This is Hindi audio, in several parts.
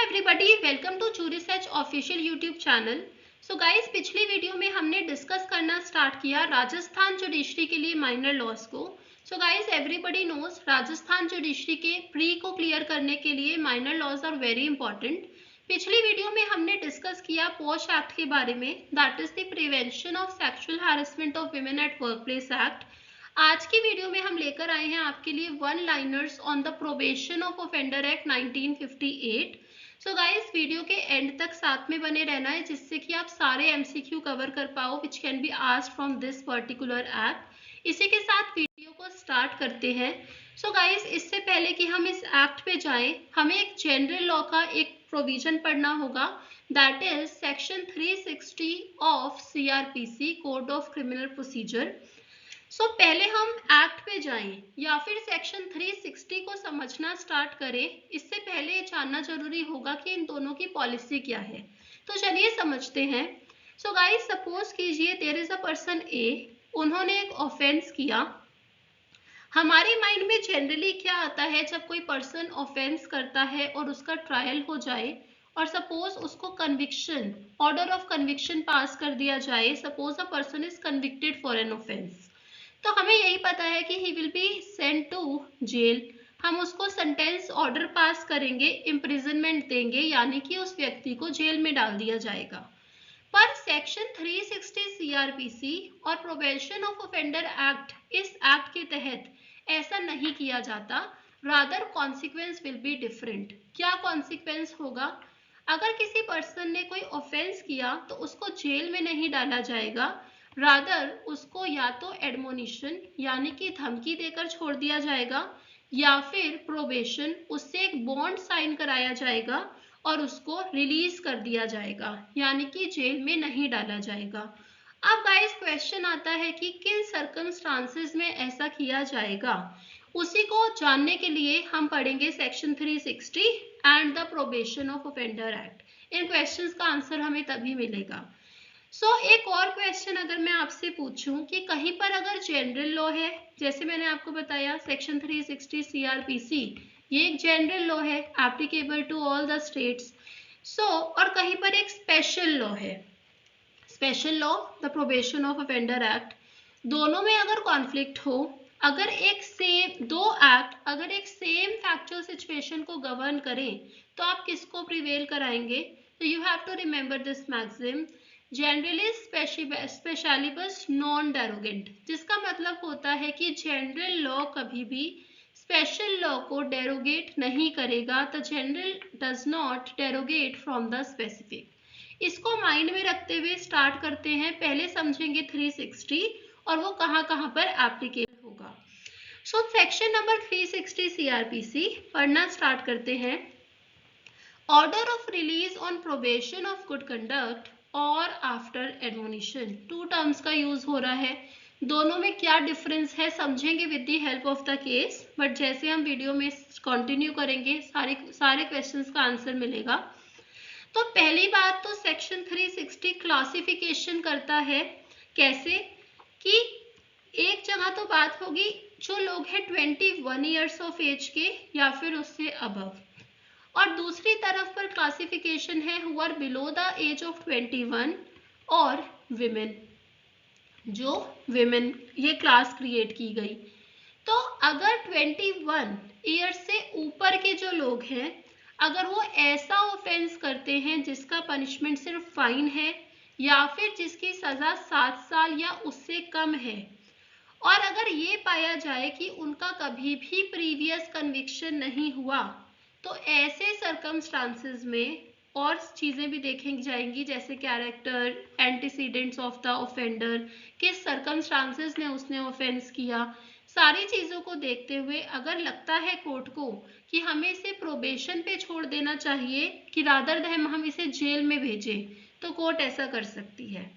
Everybody, welcome to Chu research official YouTube channel. So guys, पिछली वीडियो में हमने डिस्कस करना स्टार्ट किया राजस्थान जुडिशरी के लिए माइनर लॉस को। So guys, everybody knows Rajasthan judiciary के प्री को क्लियर करने के लिए minor laws are very important. पिछली वीडियो में हमने डिस्कस किया पॉश एक्ट के बारे में, that is the prevention of sexual harassment of women at workplace act. आज की वीडियो में हम लेकर आए हैं आपके लिए one liners on the probation of offender act 1958। So guys, video के एंड तक साथ में बने रहना है जिससे कि आप सारे एमसीक्यू कवर कर पाओ which can be asked from this particular act. इसी के साथ वीडियो को स्टार्ट करते हैं। सो गाइस, इससे पहले कि हम इस एक्ट पे जाएं, हमें एक जनरल लॉ का एक प्रोविजन पढ़ना होगा, that is section 360 of CrPC, code of criminal procedure. So पहले हम एक्ट पे जाएं या फिर सेक्शन 360 को समझना स्टार्ट करें, इससे पहले जानना जरूरी होगा कि इन दोनों की पॉलिसी क्या है। तो चलिए समझते हैं। सो गाइस, सपोज कीजिए देयर इज अ पर्सन ए, उन्होंने एक ऑफेंस किया। हमारे माइंड में जनरली क्या आता है जब कोई पर्सन ऑफेंस करता है और उसका ट्रायल हो जाए और सपोज उसको conviction, order of conviction pass कर दिया जाए, suppose a person is convicted for an offence, तो हमें यही पता है कि he will be sent to jail. हम उसको सेंटेंस ऑर्डर पास करेंगे, इम्प्रिजनमेंट देंगे, यानी कि उस व्यक्ति को जेल में डाल दिया जाएगा। पर सेक्शन 360 सीआरपीसी और प्रोबेशन ऑफ ऑफेंडर एक्ट, इस एक्ट के तहत ऐसा नहीं किया जाता। Rather consequence will be different. क्या कॉन्सिक्वेंस होगा? अगर किसी पर्सन ने कोई ऑफेंस किया तो उसको जेल में नहीं डाला जाएगा, रादर उसको या तो एडमोनिशन यानी कि धमकी देकर छोड़ दिया जाएगा या फिर प्रोबेशन, उससे एक बॉन्ड साइन कराया जाएगा और उसको रिलीज कर दिया जाएगा, यानी कि जेल में नहीं डाला जाएगा। अब गाइस, क्वेश्चन आता है कि किन सर्कमस्टांसेस में ऐसा किया जाएगा। उसी को जानने के लिए हम पढ़ेंगे section 360 and the probation of offender act. In questions का आंसर हमें तभी मिलेगा। एक और क्वेश्चन अगर मैं आपसे पूछूं कि कहीं पर अगर जनरल लॉ है, जैसे मैंने आपको बताया सेक्शन 360 सीआरपीसी, ये एक जनरल लॉ है applicable to all the states. और कहीं पर एक स्पेशल लॉ है, special law the probation of offender act, दोनों में अगर कॉन्फ्लिक्ट हो, अगर एक सेम दो एक्ट अगर एक सेम फैक्चुअल सिचुएशन को गवर्न करें, तो आप किसको प्रिवेल कराएंगे? तो you have to remember this maxim, generalis specialibus non derogant, जिसका मतलब होता है कि जनरल लॉ कभी भी स्पेशल लॉ को डेरोगेट नहीं करेगा। The general does not derogate from the specific. इसको माइंड में रखते हुए स्टार्ट करते हैं। पहले समझेंगे 360 और वो कहाँ कहाँ पर एप्लीकेबल होगा। सेक्शन नंबर 360 सीआरपीसी पढ़ना स्टार्ट करते हैं। Order of release on probation of good conduct और आफ्टर एडमोनिशन, टू टर्म्स का यूज हो रहा है। दोनों में क्या डिफरेंस है समझेंगे with the help of the case, but जैसे हम वीडियो में कंटिन्यू करेंगे सारे क्वेश्चंस का आंसर मिलेगा। तो पहली बात तो सेक्शन 360 क्लासिफिकेशन करता है, कैसे कि एक जगह तो बात होगी जो लोग हैं 21 ईयर्स ऑफ एज के या फिर उससे अबव, और दूसरी तरफ पर क्लासिफिकेशन है who are below the age of 21 और विमेन, जो विमेन ये क्लास क्रिएट की गई। तो अगर 21 ईयर्स से ऊपर के जो लोग हैं, अगर वो ऐसा ऑफेंस करते हैं जिसका पनिशमेंट सिर्फ फाइन है या फिर जिसकी सजा 7 साल या उससे कम है, और अगर ये पाया जाए कि उनका कभी भी प्रीवियस कन्विक्शन नहीं हुआ, तो ऐसे सर्कमस्टांसेस में और चीजें भी देखी जाएंगी, जैसे character, antecedents of the offender, किस सर्कमस्टांसेस में उसने ऑफेंस किया, सारी चीजों को देखते हुए अगर लगता है कोर्ट को कि हमें इसे प्रोबेशन पे छोड़ देना चाहिए कि रादर देन हम इसे जेल में भेजें, तो कोर्ट ऐसा कर सकती है।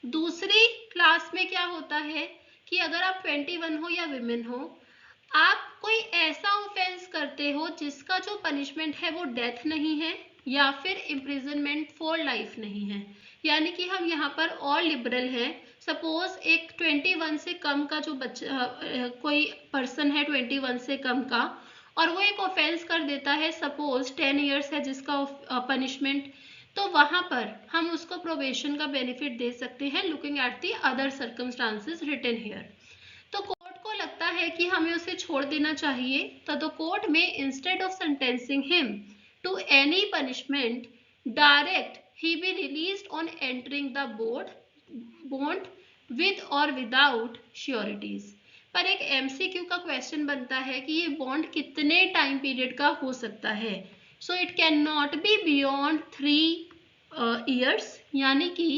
दूसरी क्लास में क्या होता है कि अगर आप 21 हो या विमेन हो, आप कोई ऐसा ऑफेंस करते हो जिसका जो पनिशमेंट है वो डेथ नहीं है या फिर इम्प्रिजनमेंट फॉर लाइफ नहीं है, यानी कि हम यहाँ पर और लिबरल हैं। सपोज एक 21 से कम का जो बच्चा कोई पर्सन है 21 से कम का, और वो एक ऑफेंस कर देता है, सपोज 10 ईयर्स है जिसका पनिशमेंट, तो वहां पर हम उसको प्रोबेशन का बेनिफिट दे सकते हैं looking at the other circumstances written here. तो कोर्ट को लगता है कि हमें उसे छोड़ देना चाहिए, तो द कोर्ट में instead of sentencing him to any punishment direct he be released on entering the bond with or without sureties. पर एक एमसीक्यू का क्वेश्चन बनता है कि ये बॉन्ड कितने टाइम पीरियड का हो सकता है। So it cannot B beyond 3 years, यानी कि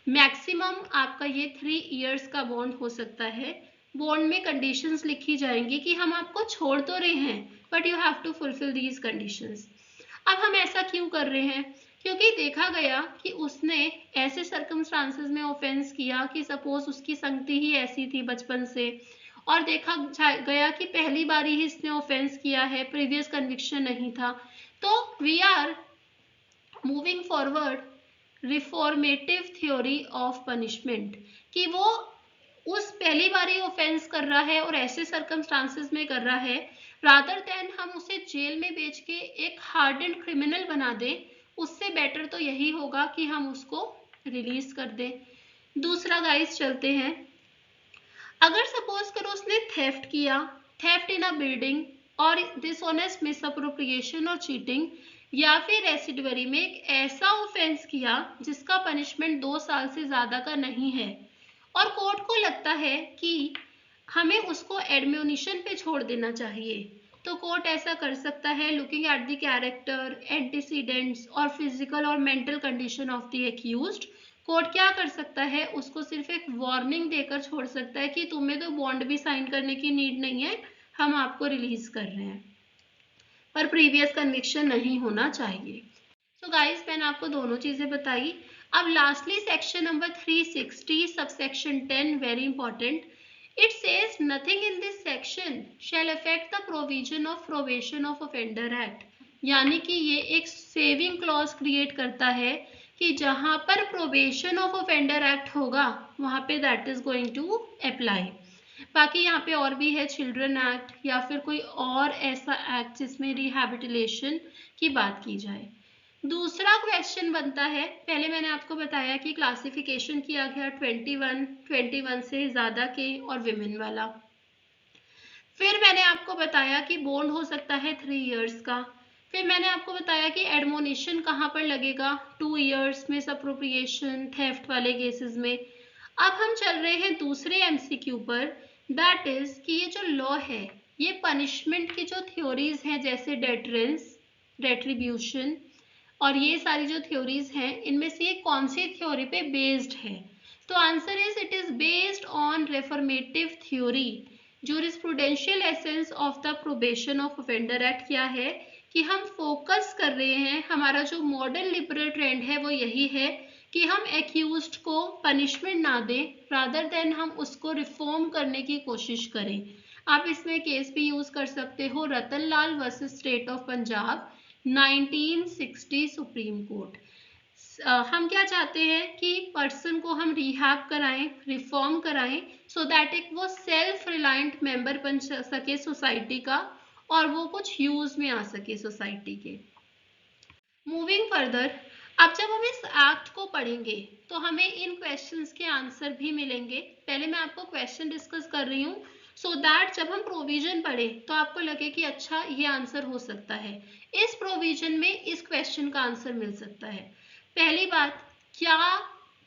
मैक्सिमम आपका ये 3 ईयर्स का बॉन्ड हो सकता है। बॉन्ड में कंडीशंस लिखी जाएंगी कि हम आपको छोड़ तो रहे हैं but you have to fulfil these conditions. अब हम ऐसा क्यों कर रहे हैं? क्योंकि देखा गया कि उसने ऐसे सर्कमस्टांसेस में ऑफेंस किया कि सपोज उसकी संगति ही ऐसी थी बचपन से, और देखा गया कि पहली बारी ही इसने ऑफेंस किया है, प्रीवियस कन्विक्शन नहीं था। तो we are moving forward reformative theory of punishment, कि वो उस पहली बारी ऑफेंस कर रहा है और ऐसे सर्कमस्टांसेस में कर रहा है, रादर देन हम उसे जेल में बेच के एक हार्डेंड क्रिमिनल बना दें, उससे बेटर तो यही होगा कि हम उसको रिलीज कर दें। दूसरा गाइस चलते हैं, अगर सपोज करो उसने थेफ्ट किया, थेफ्ट इन अ बिल्डिंग और डिसऑनेस्ट मिसअप्रोप्रिएशन और चीटिंग, या फिर रेसिडवरी में एक ऐसा ऑफेंस किया जिसका पनिशमेंट 2 साल से ज्यादा का नहीं है, और कोर्ट को लगता है कि हमें उसको एडमोनिशन पे छोड़ देना चाहिए, तो कोर्ट ऐसा कर सकता है looking at the character, antecedents और फिजिकल और mental condition of the accused. Court क्या कर सकता है, उसको सिर्फ एक वार्निंग देकर छोड़ सकता है कि तुम्हें तो बॉन्ड भी साइन करने की नीड नहीं है, हम आपको रिलीज कर रहे हैं, पर प्रीवियस कन्विक्शन नहीं होना चाहिए। तो गाइस मैंने आपको दोनों चीजें बताई। अब lastly section number 360 subsection 10 very important, it says nothing in this section shall affect the provision of probation of offender act, यानी कि ये एक सेविंग क्लॉज क्रिएट करता है कि जहां पर प्रोबेशन ऑफ ऑफेंडर एक्ट होगा वहां पे that is going to apply. बाकी यहाँ पे और भी है चिल्ड्रन एक्ट या फिर कोई और ऐसा एक्ट जिसमें रिहैबिलिटेशन की बात की जाए। दूसरा क्वेश्चन बनता है, पहले मैंने आपको बताया कि क्लासिफिकेशन किया गया 21 से ज्यादा के और विमेन वाला। फिर मैंने आपको बताया कि बॉन्ड हो सकता है 3 इयर्स का। फिर मैंने आपको बताया कि एडमोनिशन कहाँ पर लगेगा, 2 इयर्स में अप्रोप्रिएशन थेफ्ट वाले केसेस में। अब हम चल रहे हैं दूसरे एमसीक्यू पर, दैट इज कि ये जो लॉ है ये पनिशमेंट की जो थ्योरीज हैं जैसे डेटरेंस, रेट्रीब्यूशन और ये सारी जो थ्योरीज हैं इनमें से ये कौन सी थ्योरी पे बेस्ड है? तो answer is it is based on reformative theory. Jurisprudential essence of the probation of offender act क्या है कि हम फोकस कर रहे हैं, हमारा जो मॉडर्न लिबरल ट्रेंड है वो यही है कि हम एक्यूज्ड को पनिशमेंट ना दें, रादर देन हम उसको रिफॉर्म करने की कोशिश करें। आप इसमें केस भी यूज कर सकते हो, Ratanlal versus state of Punjab 1960 supreme court. हम क्या चाहते हैं कि पर्सन को हम रिहैब कराएं, रिफॉर्म कराएं, सो दैट एक वो सेल्फ रिलायंट मेंबर बन सके सोसाइटी का और वो कुछ यूज में आ सके सोसाइटी के। मूविंग फर्दर, अब जब हम इस एक्ट को पढ़ेंगे तो हमें इन क्वेश्चंस के आंसर भी मिलेंगे। पहले मैं आपको क्वेश्चन डिस्कस कर रही हूँ सो दैट जब हम प्रोविजन पढ़े तो आपको लगे कि अच्छा ये आंसर हो सकता है, इस प्रोविजन में इस क्वेश्चन का आंसर मिल सकता है। पहली बात, क्या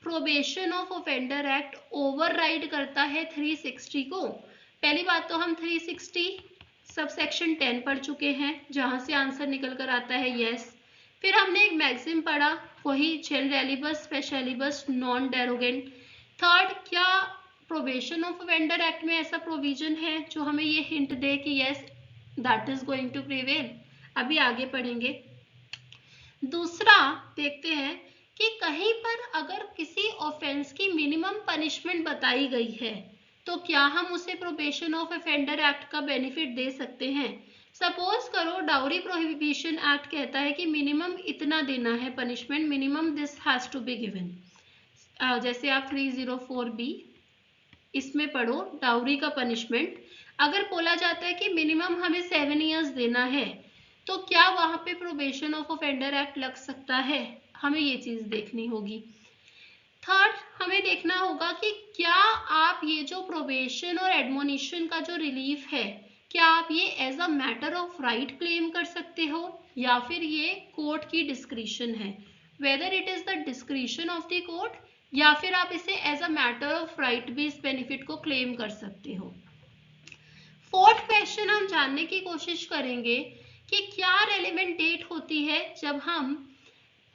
probation of offender act override करता है 360 को? पहली बात तो हम 360 सबसेक्शन 10 पढ़ चुके हैं जहां से आंसर निकल कर आता है यस। फिर हमने एक मैक्सिम पढ़ा, वही जनरलिबस स्पेशलिबस नॉन डेरोगेंट। थर्ड, क्या प्रोबेशन ऑफ ऑफेंडर एक्ट में ऐसा प्रोविजन है जो हमें ये हिंट दे कि yes that is going to prevail? अभी आगे पढ़ेंगे। दूसरा देखते हैं कि कहीं पर अगर किसी ऑफेंस की मिनिमम पनिशमेंट बताई गई है तो क्या हम उसे प्रोबेशन ऑफ ऑफेंडर एक्ट का बेनिफिट दे सकते हैं? सपोज करो डाउरी प्रोहिबिशन एक्ट कहता है कि मिनिमम इतना देना है punishment, minimum this has to be given. जैसे आप 304B इसमें पढ़ो डाउरी का पनिशमेंट, अगर बोला जाता है कि मिनिमम हमें 7 इयर्स देना है, तो क्या वहां पे प्रोबेशन ऑफ ऑफेंडर एक्ट लग सकता है? हमें ये चीज देखनी होगी। थर्ड, हमें देखना होगा कि क्या आप ये जो प्रोबेशन और एडमोनिशन का जो रिलीफ है, क्या आप ये as a matter of right claim कर सकते हो या फिर ये कोर्ट की डिस्क्रिशन है, whether it is the discretion of the court या फिर आप इसे as a matter of right भी इस बेनिफिट को क्लेम कर सकते हो। फोर्थ क्वेश्चन हम जानने की कोशिश करेंगे कि क्या रेलेवेंट डेट होती है, जब हम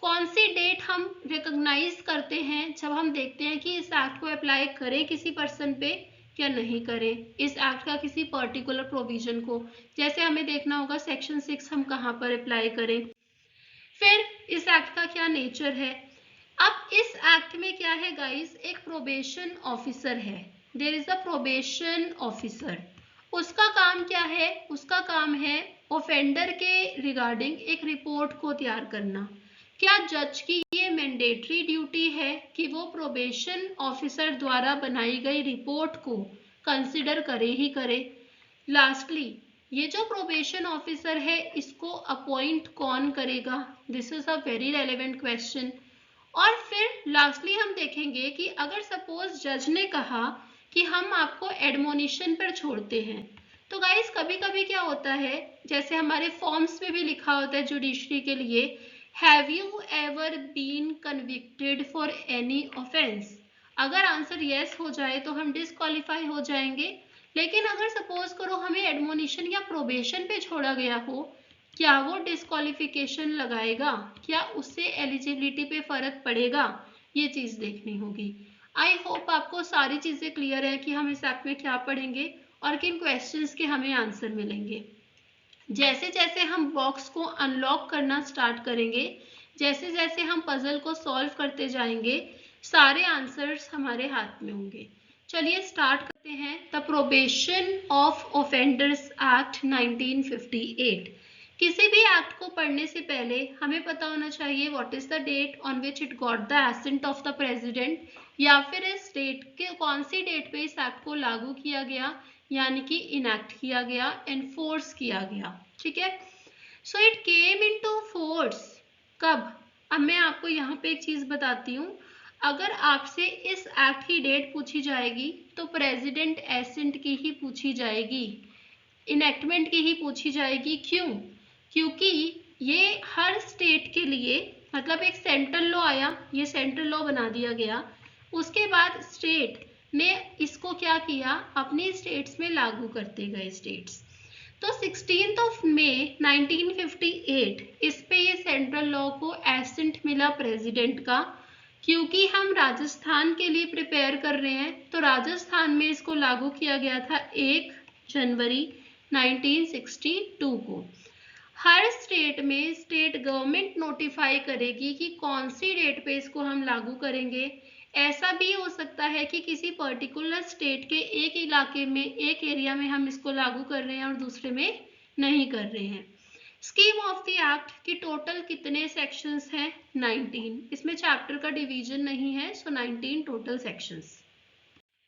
कौन सी डेट हम रिकॉग्नाइज करते हैं, जब हम देखते हैं कि इस एक्ट को अप्लाई करें किसी पर्सन पे या नहीं करें, इस एक्ट का किसी पर्टिकुलर प्रोविजन को। जैसे हमें देखना होगा सेक्शन 6 हम कहाँ पर अप्लाई करें, फिर इस एक्ट का क्या नेचर है। अब इस एक्ट में क्या है गाइस, एक प्रोबेशन ऑफिसर है, there is a probation officer. उसका काम क्या है, उसका काम है ऑफेंडर के रिगार्डिंग एक रिपोर्ट को तैयार करना। क्या जज की ये मैंडेटरी ड्यूटी है कि वो प्रोबेशन ऑफिसर द्वारा बनाई गई रिपोर्ट को कंसिडर करे ही करे? लास्टली, ये जो प्रोबेशन ऑफिसर है इसको अपॉइंट कौन करेगा? This is a very relevant question. और फिर लास्टली हम देखेंगे कि अगर सपोज जज ने कहा कि हम आपको एडमोनिशन पर छोड़ते हैं, तो गाइस कभी कभी क्या होता है, जैसे हमारे फॉर्म्स में भी लिखा होता है जुडिशरी के लिए, have you ever been convicted for any offence? अगर आंसर यस हो जाए तो हम डिस्क्वालीफाई हो जाएंगे, लेकिन अगर सपोज करो हमें एडमोनिशन या प्रोबेशन पे छोड़ा गया हो, क्या वो डिस्क्वालिफिकेशन लगाएगा, क्या उससे एलिजिबिलिटी पे फर्क पड़ेगा? ये चीज देखनी होगी। आई होप आपको सारी चीजें क्लियर है कि हम इस एक्ट में क्या पढ़ेंगे और किन क्वेश्चंस के हमें आंसर मिलेंगे। जैसे जैसे हम बॉक्स को अनलॉक करना स्टार्ट करेंगे, जैसे जैसे हम पजल को सॉल्व करते जाएंगे, सारे आंसर्स हमारे हाथ में होंगे। चलिए स्टार्ट करते हैं। The probation of offenders act 1958। किसी भी एक्ट को पढ़ने से पहले हमें पता होना चाहिए what is the date on which it got the assent of the president, या फिर इस डेट के कौन सी डेट पे इस एक्ट को लागू किया गया, यानी कि इनैक्ट किया गया, एनफोर्स किया गया। ठीक है, so it came into force कब? अब मैं आपको यहाँ पे एक चीज बताती हूँ, अगर आपसे इस एक्ट की डेट पूछी जाएगी तो प्रेसिडेंट एसेंट की ही पूछी जाएगी, इनेक्टमेंट की ही पूछी जाएगी। क्यों? क्योंकि ये हर स्टेट के लिए, मतलब एक सेंट्रल लॉ आया, ये सेंट्रल लॉ बना दिया गया, उसके बाद स्टेट ने इसको क्या किया, अपनी स्टेट्स में लागू करते गए स्टेट्स। तो 16 मई 1958 इस पे ये सेंट्रल लॉ को एसेंट मिला प्रेसिडेंट का। क्योंकि हम राजस्थान के लिए प्रिपेयर कर रहे हैं, तो राजस्थान में इसको लागू किया गया था 1 जनवरी 1962 को। हर स्टेट में स्टेट गवर्नमेंट नोटिफाई करेगी कि कौन सी डेट पे इसको हम लागू करेंगे। ऐसा भी हो सकता है कि किसी पर्टिकुलर स्टेट के एक इलाके में, एक एरिया में हम इसको लागू कर रहे हैं और दूसरे में नहीं कर रहे हैं। स्कीम ऑफ द एक्ट की टोटल कितने सेक्शंस हैं? 19। इसमें चैप्टर का डिवीजन नहीं है, सो 19 total sections.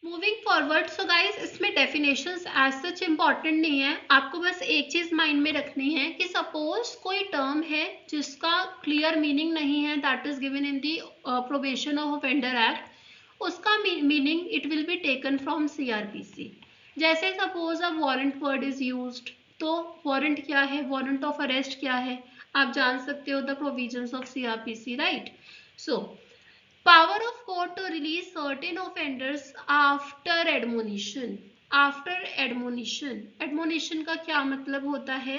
Moving forward, so guys इसमें डेफिनेशंस एज सच इंपॉर्टेंट नहीं है, आपको बस एक चीज माइंड में रखनी है कि सपोज कोई टर्म है जिसका क्लियर मीनिंग नहीं है, that is given in the probation of offender act, उसका meaning it will be taken from CrPC. जैसे suppose a warrant word is used, तो वारंट क्या है, वारंट ऑफ अरेस्ट क्या है, आप जान सकते हो, the provisions of CrPC, right. So power of court to release certain offenders after admonition। after admonition, admonition का क्या मतलब होता है?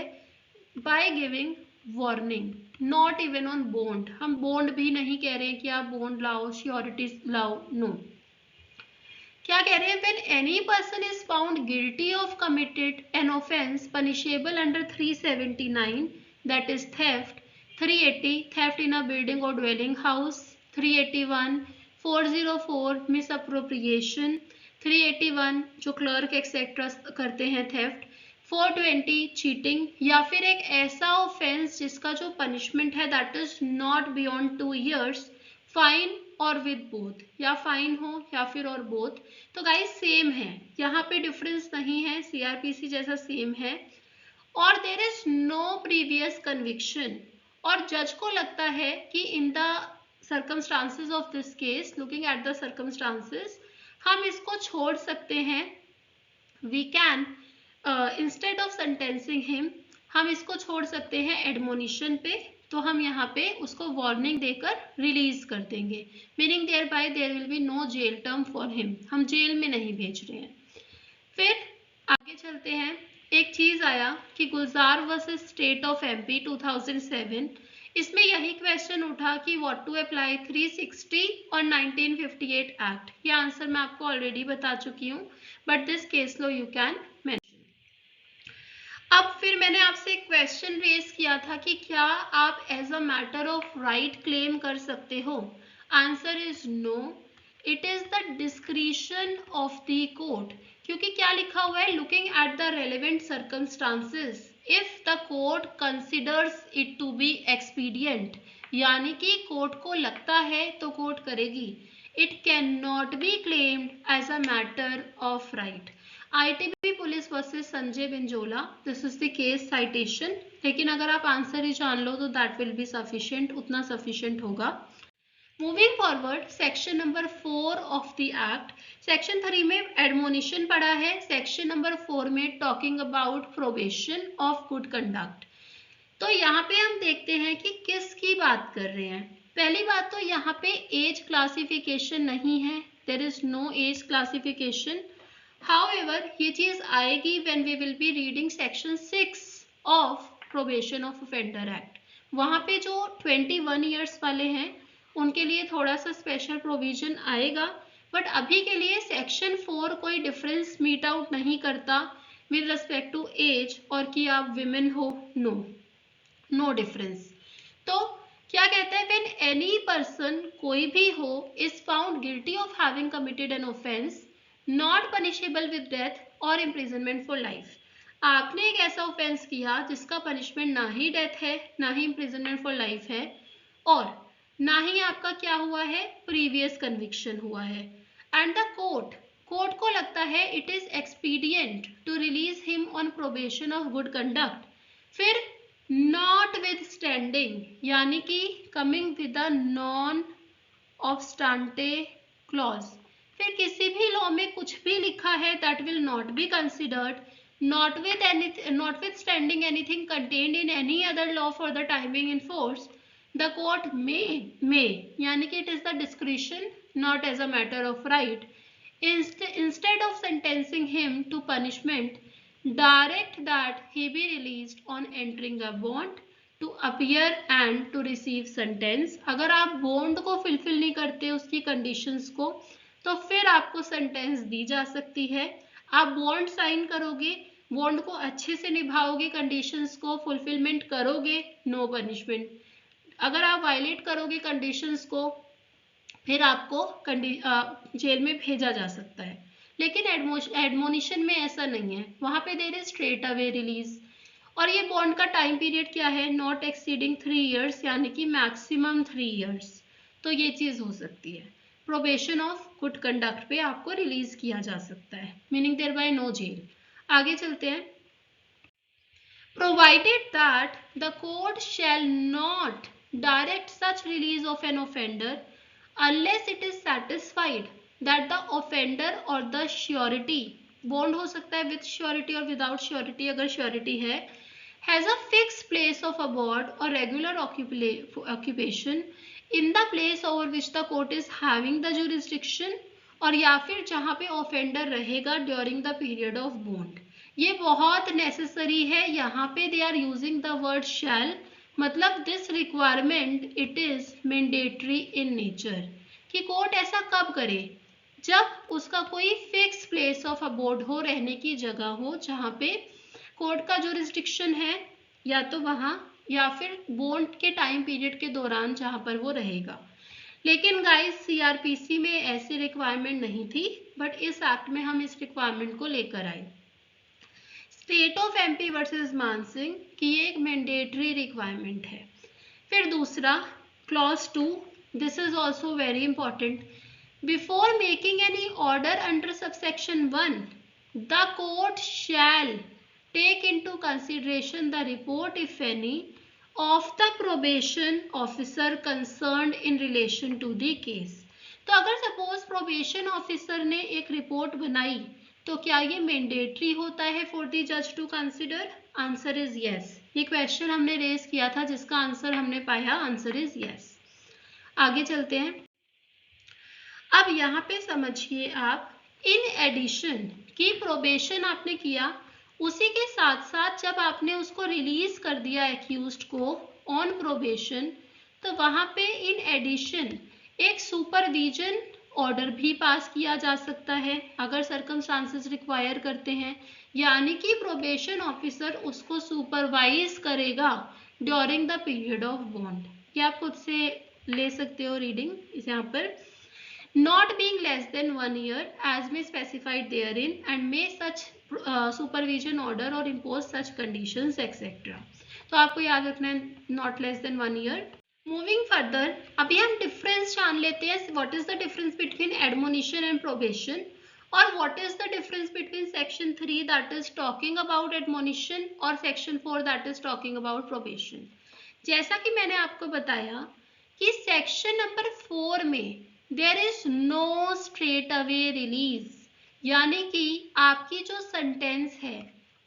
by giving warning, not even on bond। हम bond भी नहीं कह रहे हैं कि आप bond लाओ, श्योरिटी लाओ, no। क्या कह रहे हैं? when any person is found guilty of committed an offense punishable under 379, that is theft, 380 theft in a building or dwelling house, 381 404 misappropriation, 381 जो क्लर्क एक्सेट्रा करते हैं थेफ्ट, 420 चीटिंग, या फिर एक ऐसा ऑफेंस जिसका जो पनिशमेंट है that is not beyond 2 years, fine और विद बोथ, या फाइन हो या फिर और बोथ। तो गाइस सेम है, यहाँ पे डिफरेंस नहीं है, सीआरपीसी जैसा सेम है। और there is no previous conviction, और जज को लगता है कि in the circumstances of this case, looking at the circumstances, हम इसको छोड़ सकते हैं। We can instead of sentencing him, हम इसको छोड़ सकते हैं एडमोनिशन पे, तो हम यहाँ पे उसको वार्निंग देकर रिलीज कर देंगे, meaning thereby there will be no jail term for him, हम जेल में नहीं भेज रहे हैं। फिर आगे चलते हैं, एक चीज आया कि गुलजार वर्सेस स्टेट ऑफ एमपी 2007, इसमें यही क्वेश्चन उठा कि व्हाट टू अप्लाई 360 और 1958 एक्ट। ये आंसर मैं आपको ऑलरेडी बता चुकी हूँ, but this case low you can mention. अब फिर मैंने आपसे एक क्वेश्चन रेज किया था कि क्या आप as a matter of right claim कर सकते हो। Answer is no, it is the discretion of the court, क्योंकि क्या लिखा हुआ है, looking at the relevant circumstances if the court considers it to be expedient, यानी कि कोर्ट को लगता है तो कोर्ट करेगी। It cannot be claimed as a matter of right. ITB police versus Sanjay Binjola, this is the case citation, लेकिन अगर आप आंसर ही जान लो तो दैट विल बी सफिशिएंट, उतना सफिशिएंट होगा। Moving forward, section number 4 of the act, section 3 में एडमोनिशन पड़ा है, सेक्शन नंबर 4 में talking about probation of good conduct. तो यहाँ पे हम देखते हैं कि किसकी बात कर रहे हैं। पहली बात तो यहाँ पे एज क्लासिफिकेशन नहीं है, there is no age classification. However, ये चीज आएगी when we will be reading section 6 of Probation of Offender Act। वहाँ पे जो 21 years वाले हैं उनके लिए थोड़ा सा स्पेशल प्रोविजन आएगा, बट अभी के लिए सेक्शन 4 कोई डिफरेंस मीट आउट नहीं करता विद रिस्पेक्ट टू एज, और कि आप विमेन हो, नो डिफरेंस। तो क्या कहता है, व्हेन एनी पर्सन, कोई भी हो, is found guilty of having committed an offence not punishable with death और इम्प्रिजनमेंट फॉर लाइफ। आपने एक ऐसा ऑफेंस किया जिसका पनिशमेंट ना ही डेथ है, ना ही इम्प्रिजनमेंट फॉर लाइफ है, और ना ही आपका क्या हुआ है, प्रीवियस कन्विक्शन हुआ है, एंड द कोर्ट को लगता है it is expedient to release him on probation of good conduct. फिर नॉट विद स्टैंडिंग, यानी कि coming with the non obstante clause. फिर किसी भी लॉ में कुछ भी लिखा है that will not be considered, notwithstanding anything contained in any other law for the time being enforced, the court may, यानी कि it is the discretion, not as a matter of right, instead of sentencing him to punishment, direct that he be released on entering a bond to appear and to receive sentence। अगर आप बॉन्ड को फुलफिल नहीं करते उसकी कंडीशंस को, तो फिर आपको सेंटेंस दी जा सकती है। आप बॉन्ड साइन करोगे, बॉन्ड को अच्छे से निभाओगे, कंडीशंस को फुलफिलमेंट करोगे, नो पनिशमेंट। अगर आप वायलेट करोगे कंडीशंस को, फिर आपको जेल में भेजा जा सकता है। लेकिन एडमोनिशन में ऐसा नहीं है, वहां पे there is straight away release. और ये बॉन्ड का टाइम पीरियड क्या है, नॉट एक्सीडिंग 3 years, यानी कि मैक्सिमम 3 years। तो ये चीज हो सकती है, प्रोबेशन ऑफ गुड कंडक्ट पे आपको रिलीज किया जा सकता है, meaning thereby no jail. आगे चलते हैं, provided that the court shall not direct such release of an offender unless it is satisfied that the offender or the surety, bond हो सकता है with surety और without surety, अगर surety है, has a fixed place of abode or regular occupation in the place over which the court is having the jurisdiction, और या फिर जहाँ पे offender रहेगा during the period of bond। ये बहुत necessary है, यहाँ पे they are using the word shall, मतलब this requirement it is mandatory in nature, कि कोर्ट ऐसा कब करे, जब उसका कोई फिक्स प्लेस ऑफ अबोर्ड हो, रहने की जगह हो, जहाँ पे कोर्ट का जुरिस्डिक्शन है, या तो वहाँ या फिर बॉन्ड के टाइम पीरियड के दौरान जहाँ पर वो रहेगा। लेकिन गाइस सीआरपीसी में ऐसी रिक्वायरमेंट नहीं थी, बट इस एक्ट में हम इस रिक्वायरमेंट को लेकर आए। State of MP versus Mansingh की ये एक मैंडेटरी रिक्वायरमेंट है। फिर दूसरा clause 2, This is also very important. Before making any order under subsection 1, the court shall take into consideration the report, if any, of the probation officer concerned in relation to the case. तो अगर सपोज प्रोबेशन ऑफिसर ने एक रिपोर्ट बनाई तो क्या ये मैंडेटरी होता है फॉर द जज to consider? Answer is yes. ये क्वेश्चन हमने रेज किया था जिसका आंसर हमने पाया, आंसर इज यस. आगे चलते हैं. अब यहाँ पे समझिए आप, इन एडिशन की प्रोबेशन आपने किया, उसी के साथ साथ जब आपने उसको रिलीज कर दिया एक्यूज्ड को ऑन प्रोबेशन, तो वहां पे इन एडिशन एक सुपरविजन ऑर्डर भी पास किया जा सकता है अगर सर्कमस्टांसेस रिक्वायर करते हैं, यानी कि प्रोबेशन ऑफिसर उसको सुपरवाइज करेगा during the period of bond. ये आप खुद से ले सकते हो रीडिंग इस यहाँ पर. Not being less than 1 year as may specified therein and may such supervision order or impose such conditions etc. तो आपको याद रखना है not less than 1 year. Moving further, अभी हम डिफरेंस जान लेते हैं. What is the difference between admonition and probation, और what is the difference between section 3 that is talking about admonition और section 4 that is talking about probation. जैसा कि मैंने आपको बताया कि सेक्शन नंबर 4 में there is no straight away release, यानी कि आपकी जो सेंटेंस है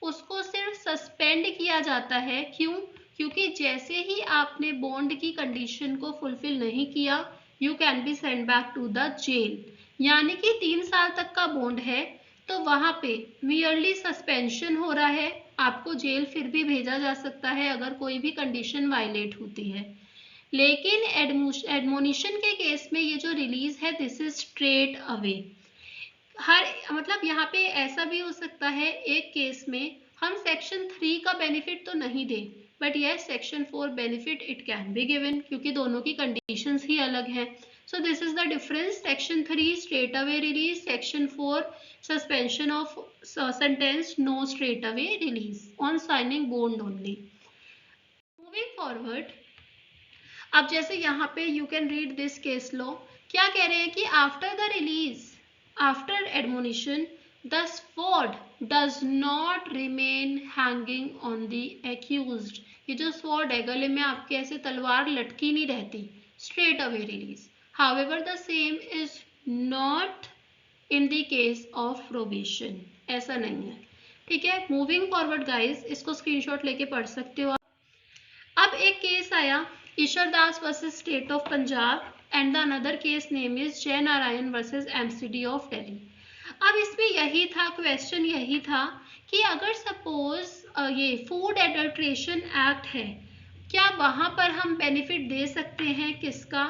उसको सिर्फ सस्पेंड किया जाता है. क्यों? क्योंकि जैसे ही आपने बॉन्ड की कंडीशन को फुलफिल नहीं किया, you can be send back to the jail. यानी कि 3 साल तक का बॉन्ड है तो वहां पे मियरली सस्पेंशन हो रहा है, आपको जेल फिर भी भेजा जा सकता है अगर कोई भी कंडीशन वायलेट होती है. लेकिन एडमोनिशन के केस में ये जो रिलीज है दिस इज स्ट्रेट अवे. मतलब यहाँ पे ऐसा भी हो सकता है एक केस में हम सेक्शन 3 का बेनिफिट तो नहीं दें, but yes section 4 benefit it can be given, क्योंकि दोनों की कंडीशंस ही अलग हैं. So this is the difference. Section 3 straight away release, section 4 suspension of sentence, no straight away release on signing bond only. Moving forward, अब जैसे यहाँ पे you can read this case law. क्या कह रहे हैं कि after the release, after admonition, the sword does not remain hanging on the accused. ये जो स्वॉर्ड है गले में आपके ऐसे तलवार लटकी नहीं रहती, straight away release. However the same is not in the case of probation, ऐसा नहीं है. ठीक है, मूविंग फॉरवर्ड गाइज, इसको स्क्रीनशॉट लेके पढ़ सकते हो आप. अब एक केस आया Ishwar Das versus state of Punjab and the another case name is Jai Narayan versus MCD of Delhi. अब इसमें यही था, क्वेश्चन यही था कि अगर सपोज ये फूड एडल्ट्रेशन एक्ट है, क्या वहां पर हम बेनिफिट दे सकते हैं किसका?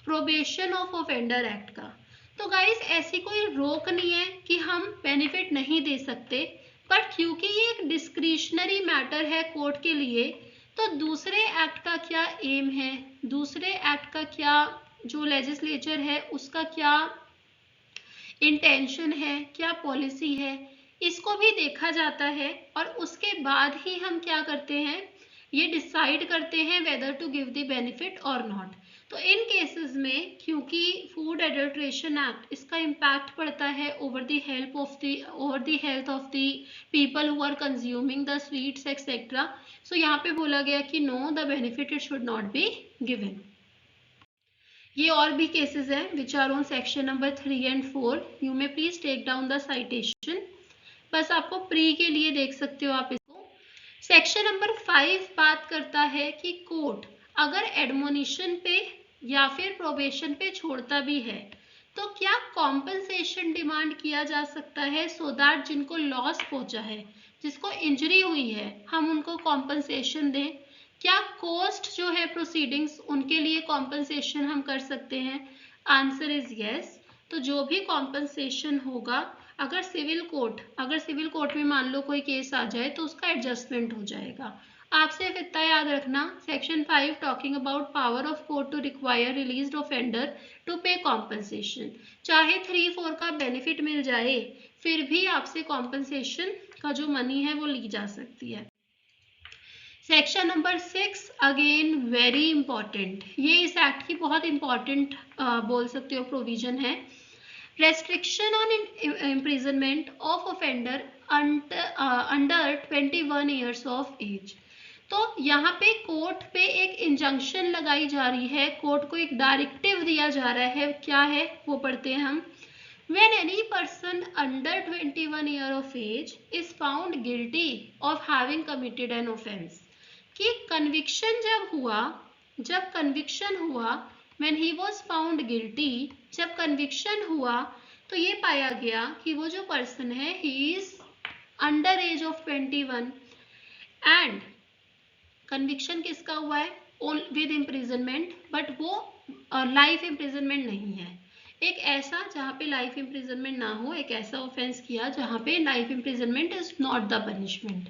प्रोबेशन ऑफ ऑफेंडर एक्ट का. तो गाइस ऐसी कोई रोक नहीं है कि हम बेनिफिट नहीं दे सकते, बट क्योंकि ये एक डिस्क्रिशनरी मैटर है कोर्ट के लिए, तो दूसरे एक्ट का क्या एम है, दूसरे एक्ट का क्या जो लेजिस्लेचर है उसका क्या इंटेंशन है, क्या पॉलिसी है, इसको भी देखा जाता है. और उसके बाद ही हम क्या करते हैं, ये डिसाइड करते हैं whether to give the benefit और नॉट. तो इन केसेस में क्योंकि फूड एडल्ट्रेशन एक्ट, इसका इम्पैक्ट पड़ता है over the health of the people who are consuming the sweets etcetera. So यहाँ पे बोला गया कि no, the benefit it should not be given. ये और भी केसेस हैं which are on section number 3 and 4. You may please take down the citation. बस आपको प्री के लिए देख सकते हो आप इसको. सेक्शन नंबर 5 बात करता है कि कोर्ट अगर एडमोनिशन पे या फिर प्रोबेशन पे छोड़ता भी है तो क्या कॉम्पनसेशन डिमांड किया जा सकता है, सो दैट जिनको लॉस पहुंचा है, जिसको इंजरी हुई है, हम उनको कॉम्पनसेशन दें. क्या कॉस्ट जो है प्रोसीडिंग्स उनके लिए कॉम्पनसेशन हम कर सकते हैं? Answer is yes. तो जो भी कॉम्पनसेशन होगा, अगर सिविल कोर्ट में मान लो कोई केस आ जाए तो उसका एडजस्टमेंट हो जाएगा. आपसे इतना याद रखना, section 5 talking about power of court to require released offender to pay compensation. चाहे 3-4 का बेनिफिट मिल जाए फिर भी आपसे कॉम्पनसेशन का जो मनी है वो ली जा सकती है. Section number 6 again very important, ये इस एक्ट की बहुत इंपॉर्टेंट बोल सकते हो प्रोविजन है। Restriction on imprisonment of offender under 21 years of age. तो यहाँ पे कोर्ट पे एक इंजंक्शन लगाई जा रही है, कोर्ट को एक डायरेक्टिव दिया जा रहा है, क्या है वो पढ़ते हैं हम। When any person under 21 year of age is found guilty of having committed an offense, कि कन्विक्शन जब कन्विक्शन हुआ when he was found guilty, जब कन्विक्शन हुआ तो ये पाया गया कि वो जो पर्सन है he is under age of 21 and conviction किसका हुआ है विद इम्प्रिजनमेंट, बट वो लाइफ इम्प्रिजनमेंट नहीं है, एक ऐसा जहाँ पे लाइफ इम्प्रिजनमेंट ना हो, एक ऐसा ऑफेंस किया जहाँ पे life imprisonment is not the punishment.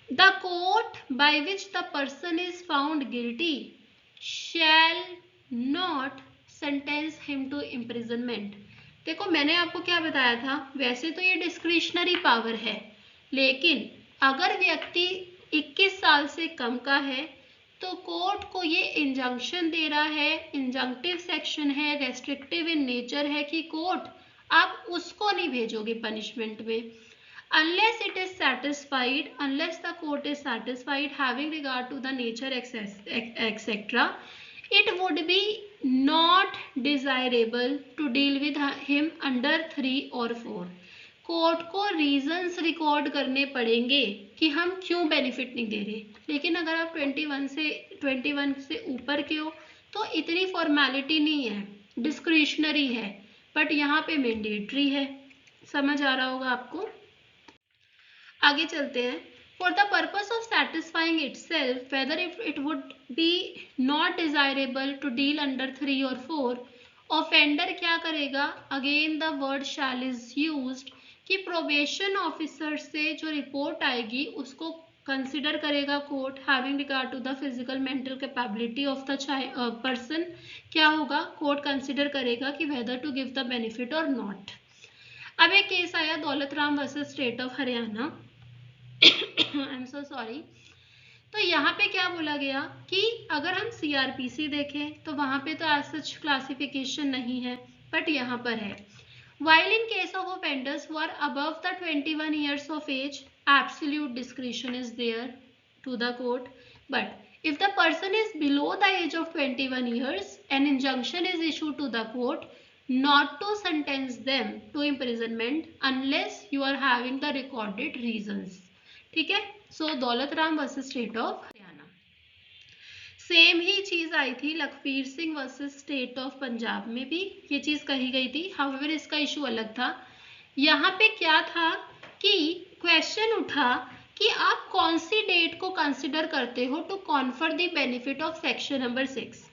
The court by which the person is found guilty shall not sentence him to imprisonment। देखो मैंने आपको क्या बताया था, वैसे तो ये डिस्क्रिशनरी पावर है, लेकिन अगर व्यक्ति 21 साल से कम का है तो कोर्ट को ये इंजंक्शन दे रहा है, इंजंक्टिव सेक्शन है, रेस्ट्रिक्टिव इन नेचर है कि कोर्ट आप उसको नहीं भेजोगे पनिशमेंट में unless it is satisfied, unless the court is satisfied having regard to the nature etc, it would be not desirable to deal with him under 3 or 4। Court को रीजंस रिकॉर्ड करने पड़ेंगे कि हम क्यों बेनिफिट नहीं दे रहे, लेकिन अगर आप 21 से ऊपर के हो तो इतनी फॉर्मेलिटी नहीं है, डिस्क्रिशनरी है, बट यहाँ पे मैंडेटरी है। समझ आ रहा होगा आपको। आगे चलते हैं। For the purpose of satisfying itself whether it would be not desirable to deal under 3 or 4, offender क्या करेगा, again the word shall is used, कि प्रोबेशन ऑफिसर से जो रिपोर्ट आएगी उसको कंसिडर करेगा court having regard to the physical mental capability of the person. क्या होगा, कोर्ट कंसिडर करेगा कि whether to give the benefit और नॉट। अब एक केस आया Daulat Ram versus state of Haryana, I am so sorry. तो यहाँ पे क्या बोला गया कि अगर हम सीआरपीसी देखें तो वहाँ पे तो एज सच क्लासिफिकेशन नहीं है, बट यहाँ पर है। While in case of offenders who are above the 21 years of age, absolute discretion is there to the court. But if the person is below the age of 21 years, an injunction is issued to the court not to sentence them to imprisonment unless you are having the recorded reasons। ठीक है, so Daulat Ram versus state of Haryana. Same ही चीज आई थी Lakhbir Singh versus state of Punjab में भी ये चीज कही गई थी, हाउएवर इसका इशू अलग था। यहाँ पे क्या था कि क्वेश्चन उठा कि आप कौन सी डेट को कंसिडर करते हो to confer the benefit of section number 6।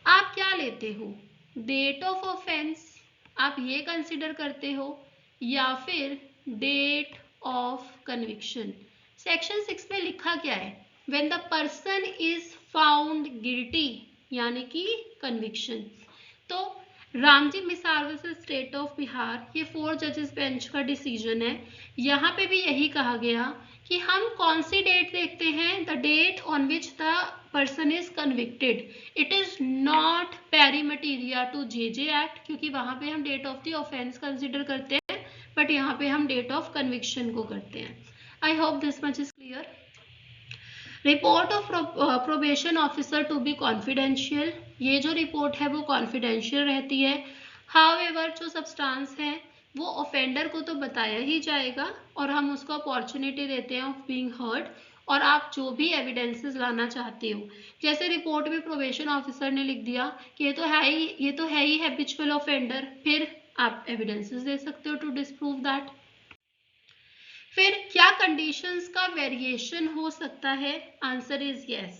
आप क्या लेते हो, डेट ऑफ ऑफेंस आप ये कंसिडर करते हो या फिर डेट ऑफ कन्विक्शन। सेक्शन 6 में लिखा क्या है, when the person is found guilty यानी कि कन्विक्शन। तो रामजी मिसाल वर्सेस स्टेट ऑफ बिहार, ये 4 जजेस बेंच का डिसीजन है। यहाँ पे भी यही कहा गया कि हम कौन सी डेट देखते हैं, the date on which the person is convicted. It is not pari materia to JJ act, क्योंकि वहां पे हम date of the offence consider करते हैं, बट यहाँ पे हम डेट ऑफ कन्विक्शन को करते हैं। I hope this much is clear. Report of probation officer to be confidential, ये जो रिपोर्ट है वो कॉन्फिडेंशियल रहती है। हाउएवर जो सब्सटेंस है वो ऑफेंडर को तो बताया ही जाएगा और हम उसको अपॉर्चुनिटी देते हैं ऑफ बीइंग हर्ड, और आप जो भी एविडेंसेस लाना चाहते हो, जैसे रिपोर्ट में प्रोबेशन ऑफिसर ने लिख दिया कि ये तो है ही हैबिचुअल ऑफेंडर, फिर आप एविडेंसेस दे सकते हो टू डिस्प्रूव दैट। फिर क्या कंडीशंस का वेरिएशन हो सकता है, आंसर इज यस।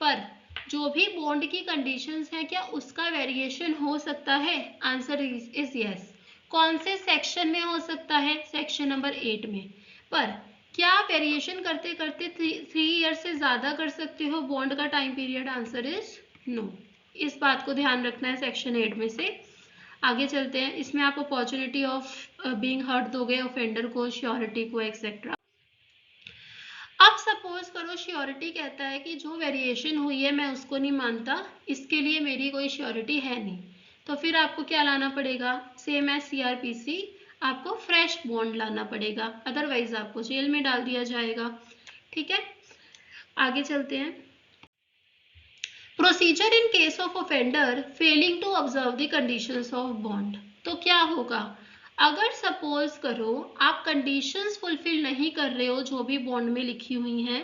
पर जो भी बॉन्ड की कंडीशंस हैं क्या उसका वेरिएशन हो सकता है, आंसर इज यस। कौन से सेक्शन में हो सकता है, सेक्शन नंबर 8 में। पर क्या वेरिएशन करते करते 3 ईयर से ज्यादा कर सकते हो बॉन्ड का time period, answer is no. इस बात को ध्यान रखना है सेक्शन 8 में से। आगे चलते हैं, इसमें आप अपॉर्चुनिटी ऑफ बीइंग हर्ट दोगे ऑफेंडर को, श्योरिटी को, एक्सेट्रा। अब सपोज करो श्योरिटी कहता है कि जो वेरिएशन हुई है मैं उसको नहीं मानता, इसके लिए मेरी कोई श्योरिटी है नहीं, तो फिर आपको क्या लाना पड़ेगा, सेम एज सीआरपीसी, आपको फ्रेश बॉन्ड लाना पड़ेगा, अदरवाइज आपको जेल में डाल दिया जाएगा। ठीक है, आगे चलते हैं। Procedure in case of offender failing to observe the conditions of bond. तो क्या होगा, अगर सपोज करो आप कंडीशंस फुलफिल नहीं कर रहे हो जो भी बॉन्ड में लिखी हुई हैं,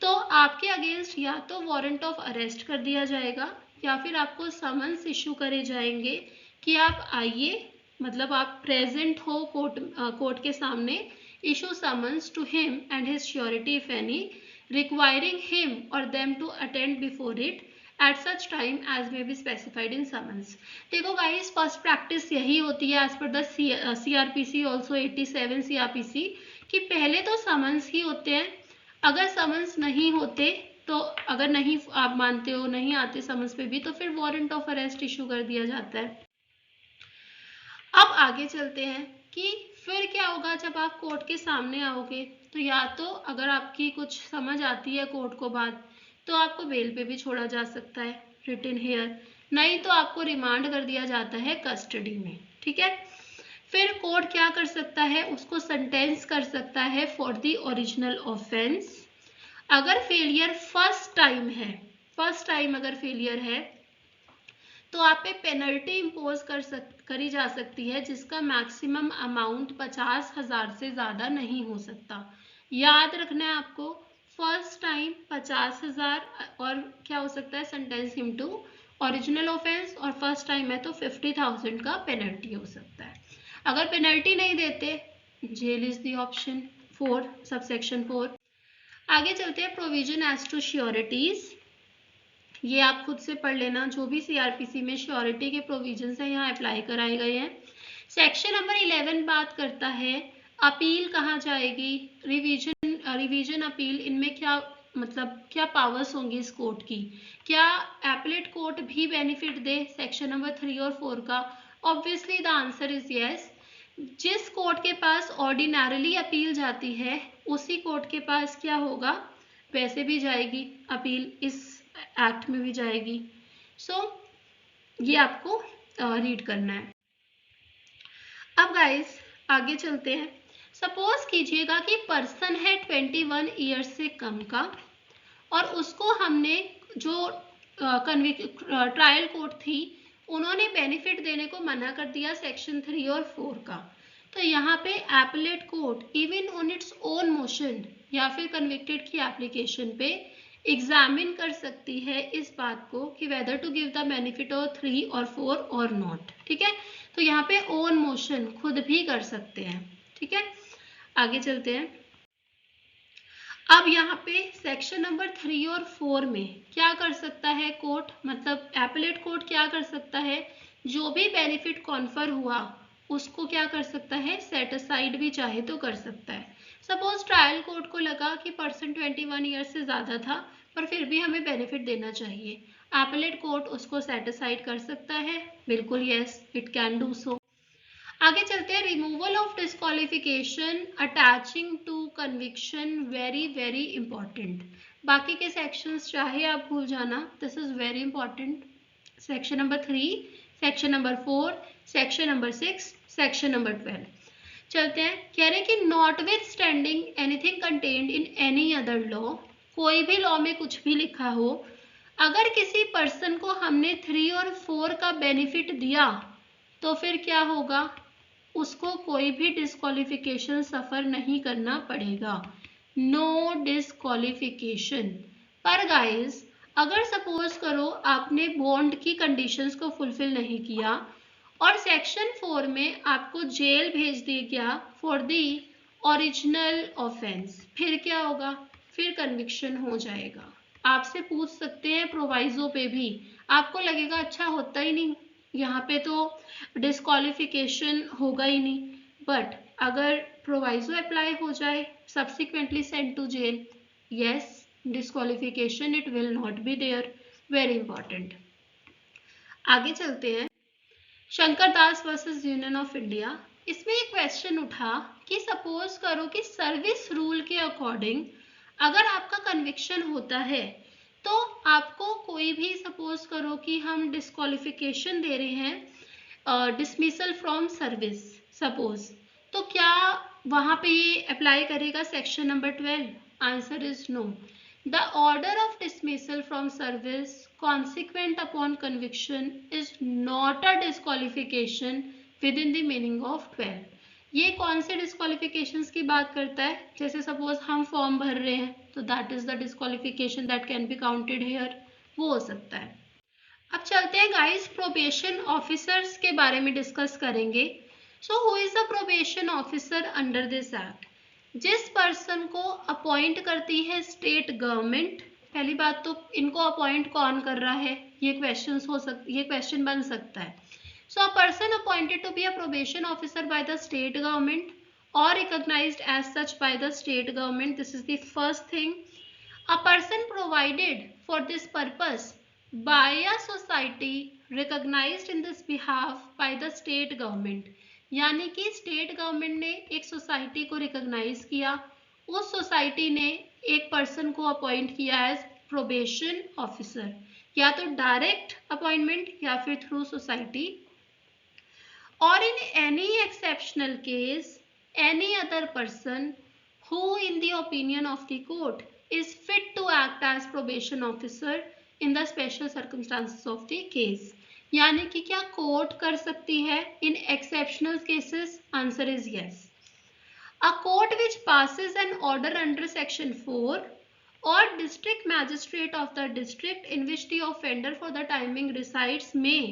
तो आपके अगेंस्ट या तो वारंट ऑफ अरेस्ट कर दिया जाएगा या फिर आपको समन्स इशू करे जाएंगे कि आप आइए, मतलब आप प्रेजेंट हो कोर्ट के सामने, issue summons to him and his surety if any, requiring him or them to attend before it at such time as may be specified in summons। देखो गाइस, फर्स्ट प्रैक्टिस यही होती है as per the CrPC also 87 CrPC कि पहले तो समन्स ही होते हैं, अगर समन्स नहीं होते तो अगर नहीं आप मानते हो, नहीं आते समन्स पे भी, तो फिर वारंट ऑफ अरेस्ट इशू कर दिया जाता है। अब आगे चलते हैं कि फिर क्या होगा जब आप कोर्ट के सामने आओगे, तो या तो अगर आपकी कुछ समझ आती है कोर्ट को बात, तो आपको बेल पे भी छोड़ा जा सकता है रिटन हेयर, नहीं तो आपको रिमांड कर दिया जाता है कस्टडी में। ठीक है, फिर कोर्ट क्या कर सकता है, उसको सेंटेंस कर सकता है फॉर द ओरिजिनल ऑफेंस। अगर फेलियर फर्स्ट टाइम है, फर्स्ट टाइम अगर फेलियर है तो आप पे पेनल्टी इम्पोज करी जा सकती है जिसका मैक्सिमम अमाउंट 50,000 से ज़्यादा नहीं हो सकता। याद रखना है आपको, फर्स्ट टाइम 50,000 और क्या हो सकता है, sentence him to original offence, और फर्स्ट टाइम है तो 50,000 का पेनल्टी हो सकता है। अगर पेनल्टी नहीं देते, jail is the option 4, subsection 4। आगे चलते हैं, प्रोविजन एज टू श्योरिटीज, ये आप खुद से पढ़ लेना, जो भी सीआरपीसी में श्योरिटी के प्रोविजंस हैं यहाँ अप्लाई कराए गए हैं। सेक्शन नंबर 11 बात करता है अपील कहाँ जाएगी, रिवीजन अपील, इनमें क्या मतलब क्या पावर्स होंगी इस कोर्ट की, क्या एपलेट कोर्ट भी बेनिफिट दे सेक्शन नंबर 3 और 4 का? Obviously the answer is yes. जिस कोर्ट के पास ऑर्डिनरली अपील जाती है उसी कोर्ट के पास क्या होगा, वैसे भी जाएगी अपील, इस एक्ट में भी जाएगी। सो ये आपको रीड करना है। अब गाइस आगे चलते हैं। सपोज कीजिएगा कि पर्सन है 21 ईयर्स से कम का, और उसको हमने जो ट्रायल कोर्ट थी उन्होंने बेनिफिट देने को मना कर दिया सेक्शन 3 और 4 का। तो यहाँ पे appellate court even on its own motion या फिर कन्विक्टेड की एप्लीकेशन पे एग्जामिन कर सकती है इस बात को कि whether to give the benefit of 3 और 4 और नॉट। ठीक है, तो यहाँ पे ओन मोशन खुद भी कर सकते हैं। ठीक है, आगे चलते हैं। अब यहाँ पे सेक्शन नंबर 3 और 4 में क्या कर सकता है कोर्ट, मतलब एपलेट कोर्ट क्या कर सकता है, जो भी बेनिफिट कॉन्फर हुआ उसको क्या कर सकता है, सेट असाइड भी चाहे तो कर सकता है। सपोज ट्रायल कोर्ट को लगा कि पर्सन 21 ईयर से ज़्यादा था पर फिर भी हमें बेनिफिट देना चाहिए, एपलेट कोर्ट उसको सेट असाइड कर सकता है, बिल्कुल yes, it can do so. आगे चलते हैं, removal of disqualification attaching to conviction, very very important. बाकी के सेक्शंस चाहे आप भूल जाना, this is very important. Section number 3, section number 4, section number 6, section number 12। चलते हैं, कह रहे हैं कि notwithstanding anything contained in any other law, कोई भी लॉ में कुछ भी लिखा हो, अगर किसी पर्सन को हमने 3 और 4 का बेनिफिट दिया तो फिर क्या होगा, उसको कोई भी डिस्क्वालिफिकेशन सफर नहीं करना पड़ेगा, नो डिस्क्वालिफिकेशन। पर गाइस अगर सपोज करो आपने बॉन्ड की कंडीशंस को फुलफिल नहीं किया और सेक्शन 4 में आपको जेल भेज दिया गया फॉर दी ओरिजिनल ऑफेंस, फिर क्या होगा, फिर कन्विक्शन हो जाएगा। आपसे पूछ सकते हैं प्रोवाइजो पे भी, आपको लगेगा अच्छा होता ही नहीं, यहाँ पे तो डिस्क्वालिफिकेशन होगा ही नहीं, बट अगर प्रोवाइजो अप्लाई हो जाए subsequently sent to jail, yes disqualification it will not be there, very important. आगे चलते हैं, Shankar Das versus union of India. इसमें एक क्वेश्चन उठा कि सपोज करो कि सर्विस रूल के अकॉर्डिंग अगर आपका कन्विक्शन होता है तो आपको कोई भी, सपोज करो कि हम डिस्क्वालिफिकेशन दे रहे हैं, डिसमिसल फ्रॉम सर्विस सपोज, तो क्या वहां पे ये अप्लाई करेगा section number 12? Answer is no. The order of dismissal from service consequent upon conviction is not a disqualification within the meaning of 12. ये कौन से डिस्क्वालिफिकेशंस की बात करता है? जैसे सपोज हम फॉर्म भर रहे हैं तो that is the disqualification that can be counted here, वो हो सकता है. अब चलते हैं गाइस, प्रोबेशन ऑफिसर्स के बारे में डिस्कस करेंगे. So who is the probation officer under this act? जिस पर्सन को अपॉइंट करती है स्टेट गवर्नमेंट. पहली बात तो इनको अपॉइंट कौन कर रहा है, ये क्वेश्चन बन सकता है. So a person appointed to be a probation officer by the state government or recognized as such by the state government. This is the first thing. A person provided for this purpose by a society recognized in this behalf by the state government. यानी कि स्टेट गवर्नमेंट ने एक सोसाइटी को रिकॉग्नाइज किया, उस सोसाइटी ने एक पर्सन को अपॉइंट किया एज प्रोबेशन ऑफिसर, या तो डायरेक्ट अपॉइंटमेंट या फिर through society. Or in any exceptional case, any other person who in the opinion of the court is fit to act as probation officer in the special circumstances of the case. यानी कि क्या कोर्ट कर सकती है in exceptional cases? Answer is yes. A court which passes an order under section 4 or district magistrate of the district in which the offender for the timing resides may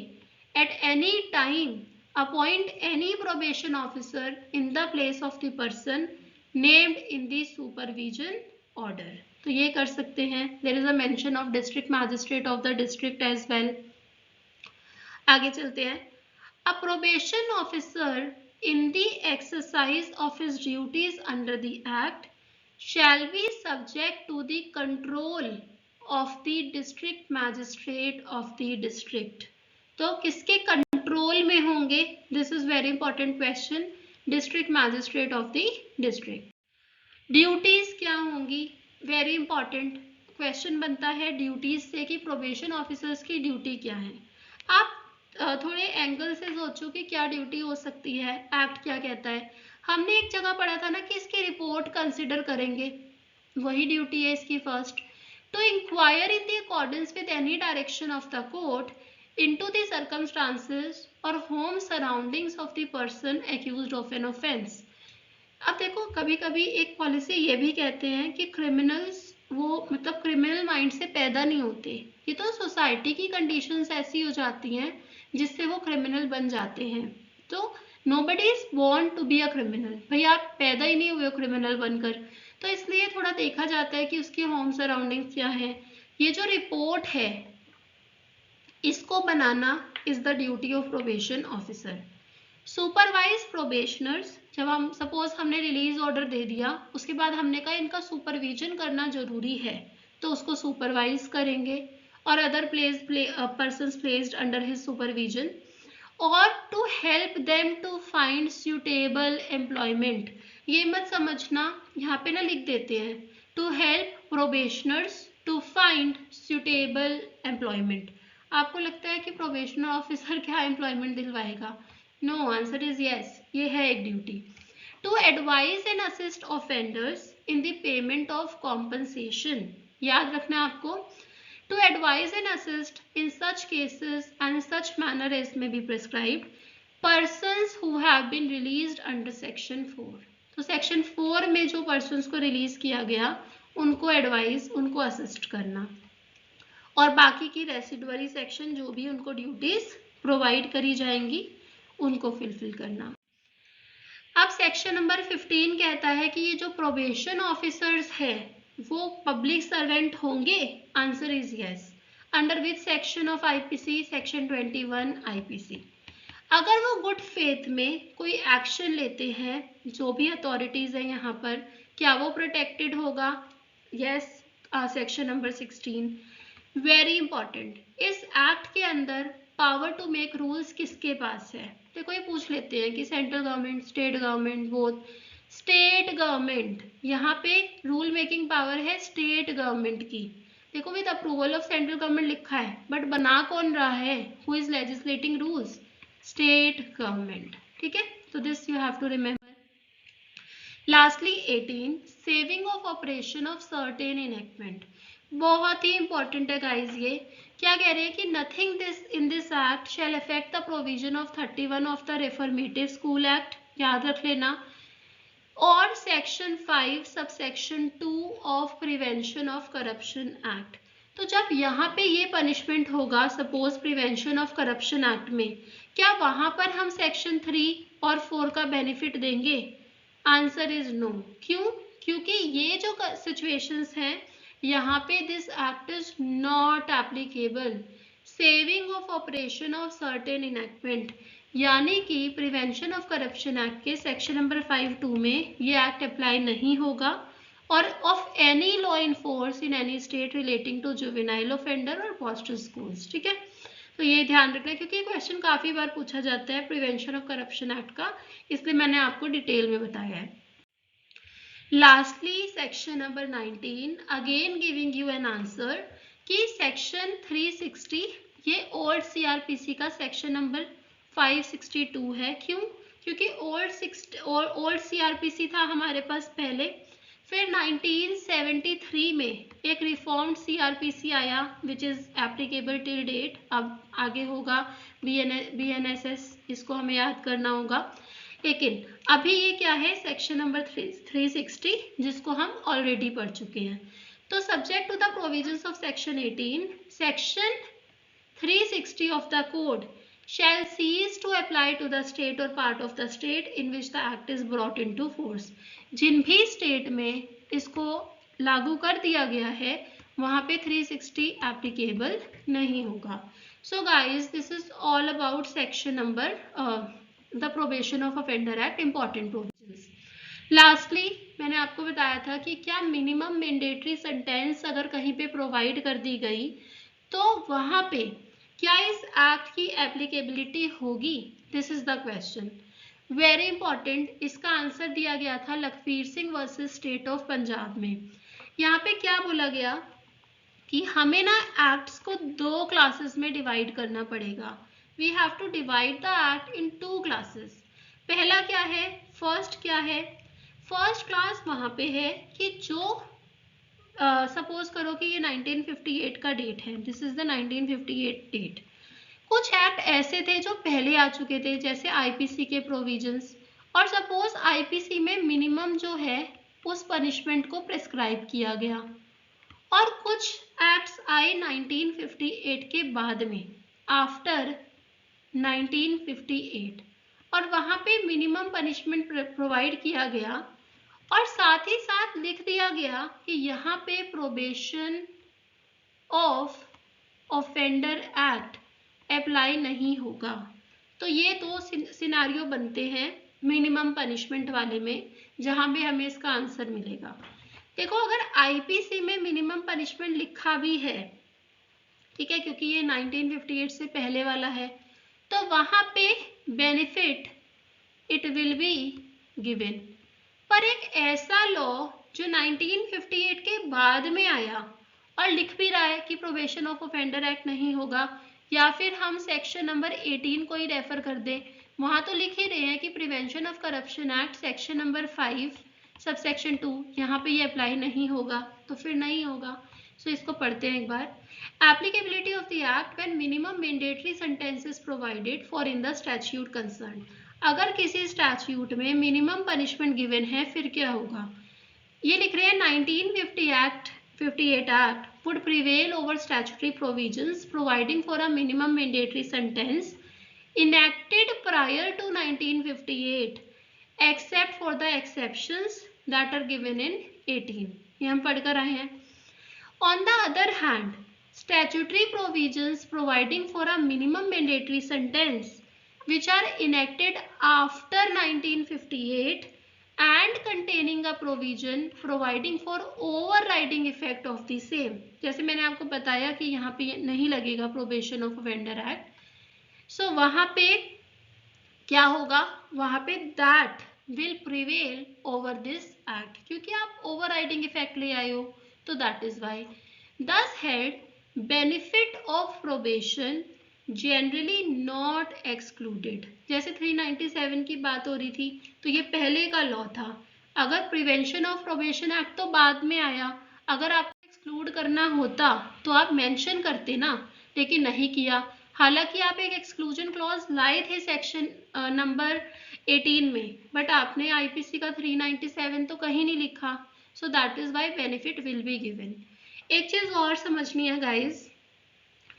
at any time appoint any probation officer in the place of the person named in the supervision order. तो ये कर सकते हैं. There is a mention of district magistrate of the district as well. आगे चलते हैं. A probation officer in the exercise of his duties under the act shall be subject to the control of the district magistrate of the district. तो किसके कंट्रोल में होंगे? This is very important question. District magistrate of the district. Duties क्या होंगी? वेरी इंपॉर्टेंट क्वेश्चन बनता है ड्यूटीज से कि प्रोबेशन ऑफिसर्स की ड्यूटी क्या है. आप थोड़े एंगल से सोचो कि क्या ड्यूटी हो सकती है, एक्ट क्या कहता है. हमने एक जगह पढ़ा था ना कि इसकी रिपोर्ट कंसिडर करेंगे, वही ड्यूटी है इसकी first. To inquire in the accordance with any direction of the court into the circumstances or home surroundings of the person accused of an offense. अब देखो कभी कभी एक पॉलिसी ये भी कहते हैं कि क्रिमिनल्स वो मतलब क्रिमिनल माइंड से पैदा नहीं होते, ये तो सोसाइटी की कंडीशंस ऐसी हो जाती हैं जिससे वो क्रिमिनल बन जाते हैं. तो nobody is born to be a criminal. भाई आप पैदा ही नहीं हुए हो क्रिमिनल बनकर, तो इसलिए थोड़ा देखा जाता है कि उसकी होम सराउंडिंग्स क्या है. ये जो रिपोर्ट है इसको बनाना is the duty of probation officer. Supervise probationers, जब हम सपोज हमने रिलीज ऑर्डर दे दिया, उसके बाद हमने कहा इनका सुपरविजन करना जरूरी है, तो उसको सुपरवाइज करेंगे. और other persons placed under his supervision, और to help them to find suitable employment. ये मत समझना, यहाँ पे ना लिख देते हैं to help probationers to find suitable employment. आपको लगता है कि प्रोबेशनर ऑफिसर क्या एम्प्लॉयमेंट दिलवाएगा? नो, आंसर इज यस, ये है एक duty. To advise and assist offenders in the payment of compensation. याद रखना आपको, to advise and assist in such cases and such manner as may be prescribed persons who have been released under section 4. तो सेक्शन 4 में जो पर्सन्स को रिलीज किया गया उनको एडवाइज, उनको असिस्ट करना, और बाकी की रेसिडुअरी सेक्शन जो भी उनको ड्यूटीज प्रोवाइड करी जाएंगी उनको फुलफिल करना. अब सेक्शन नंबर 15 कहता है कि ये जो प्रोबेशन ऑफिसर्स है वो पब्लिक सर्वेंट होंगे. Answer is yes. Under which section of IPC? Section 21 IPC. अगर वो गुड फेथ में कोई एक्शन लेते हैं, जो भी अथॉरिटीज है यहाँ पर, क्या वो प्रोटेक्टेड होगा? Yes. Section number 16. Very important, इस एक्ट के अंदर पावर टू मेक रूल्स किसके पास है? देखो ये पूछ लेते हैं कि central government, state government, both. State government, यहाँ पे रूल मेकिंग पावर है स्टेट गवर्नमेंट की। देखो with approval of central government लिखा है, बट बना कौन रहा है, who is legislating rules, state government. ठीक है, तो this you have to remember. Lastly 18 saving of operation of certain enactment, बहुत ही इंपॉर्टेंट है गाइज। ये क्या कह रहे हैं कि nothing this in this act shall affect the provision of 31 of the reformative school act, याद रख लेना, और section 5 subsection 2 of prevention of corruption act. तो जब यहाँ पे ये पनिशमेंट होगा suppose prevention of corruption act में, क्या वहां पर हम सेक्शन 3 और 4 का बेनिफिट देंगे? Answer is no. क्यों? क्योंकि ये जो सिचुएशंस हैं यहाँ पे this act is not applicable. Saving of operation of certain enactment यानी कि प्रिवेंशन ऑफ करप्शन एक्ट के सेक्शन नंबर 5(2) में ये एक्ट अप्लाई नहीं होगा, और of any law in force in any state relating to juvenile offender और फॉस्टर स्कूल्स। ठीक है, तो ये ध्यान रखना है क्योंकि ये क्वेश्चन काफी बार पूछा जाता है प्रिवेंशन ऑफ करप्शन एक्ट का, इसलिए मैंने आपको डिटेल में बताया है। Lastly section number 19 again giving you an answer कि सेक्शन 360 ये ओल्ड सीआरपीसी का सेक्शन नंबर 562 है। क्यों? क्योंकि ओल्ड सीआरपीसी था हमारे पास पहले, फिर 1973 में एक रिफॉर्म्ड सीआरपीसी आया which is applicable till date, अब आगे होगा बीएनएसएस, इसको हमें याद करना होगा। लेकिन अभी ये क्या है, सेक्शन नंबर 360 जिसको हम ऑलरेडी पढ़ चुके हैं। तो subject to the provisions of section 18 section 360 of the code shall cease to apply to the state or part of the state in which the act is brought into force। जिन भी स्टेट में इसको लागू कर दिया गया है वहां पे 360 एप्लीकेबल नहीं होगा। So guys this is all about section number the probation of offender act, important provisions. Lastly मैंने आपको बताया था कि क्या मिनिमम मैंडेटरी सेंटेंस अगर कहीं पे प्रोवाइड कर दी गई तो वहां पे क्या इस एक्ट की एप्लीकेबिलिटी होगी, this is the question, very important. इसका आंसर दिया गया था Lakhbir Singh versus state of Punjab में। यहाँ पे क्या बोला गया कि हमें ना एक्ट्स को 2 क्लासेस में डिवाइड करना पड़ेगा। We have to divide the act in 2 classes. पहला क्या है, फर्स्ट क्या है, फर्स्ट क्लास वहां पे है कि जो सपोज करो कि ये 1958 का डेट है, दिस इज द 1958 डेट। कुछ एक्ट ऐसे थे जो पहले आ चुके थे जैसे आईपीसी के प्रोविजंस, और सपोज आईपीसी में मिनिमम जो है उस पनिशमेंट को प्रेस्क्राइब किया गया, और कुछ एक्ट्स आए 1958 के बाद में, आफ्टर 1958, और वहां पे मिनिमम पनिशमेंट प्रोवाइड किया गया, और साथ ही साथ लिख दिया गया कि यहाँ पे probation of offender act apply नहीं होगा। तो ये 2 सिनारियो बनते हैं मिनिमम पनिशमेंट वाले में, जहां भी हमें इसका आंसर मिलेगा। देखो अगर आईपीसी में मिनिमम पनिशमेंट लिखा भी है, ठीक है, क्योंकि ये 1958 से पहले वाला है, तो वहां पे benefit it will be given. पर एक ऐसा लॉ जो 1958 के बाद में आया और लिख भी रहा है कि प्रोबेशन ऑफ ऑफेंडर एक्ट नहीं होगा, या फिर हम सेक्शन नंबर 18 को ही रेफर कर दें, वहां तो लिख ही रहे हैं कि prevention of corruption act section number 5 subsection 2, यहाँ पे ये अप्लाई नहीं होगा, तो फिर नहीं होगा। सो इसको पढ़ते हैं एक बार। Applicability of the act when minimum mandatory sentence is provided for in the statute concerned. अगर किसी स्टैट्यूट में मिनिमम पनिशमेंट गिवन है फिर क्या होगा, ये लिख रहे हैं 1958 Act would prevail over statutory provisions providing for a minimum mandatory sentence enacted prior to 1958 except for the exceptions that are given in 18। ये हम पढ़कर आए हैं। On the other hand, statutory provisions providing for a minimum mandatory sentence which are enacted after 1958 and containing a provision providing for overriding effect of the same, जैसे मैंने आपको बताया कि यहाँ पे नहीं लगेगा प्रोबेशन ऑफ ऑफेंडर एक्ट, सो वहां पे क्या होगा, वहां पे that will prevail over this act, क्योंकि आप overriding effect ले आए हो, तो that is why. Thus had benefit of probation generally not excluded. जैसे 397 की बात हो रही थी, तो ये पहले का लॉ था. अगर प्रिवेंशन ऑफ प्रोबेशन एक्ट तो बाद में आया, अगर आपको एक्सक्लूड करना होता तो आप मेंशन करते ना, लेकिन नहीं किया. हालांकि आप एक एक्सक्लूजन क्लॉज लाए थे सेक्शन नंबर 18 में, बट आपने आईपीसी का 397 तो कहीं नहीं लिखा. So that is why benefit will be given. एक चीज और समझनी है गाइज,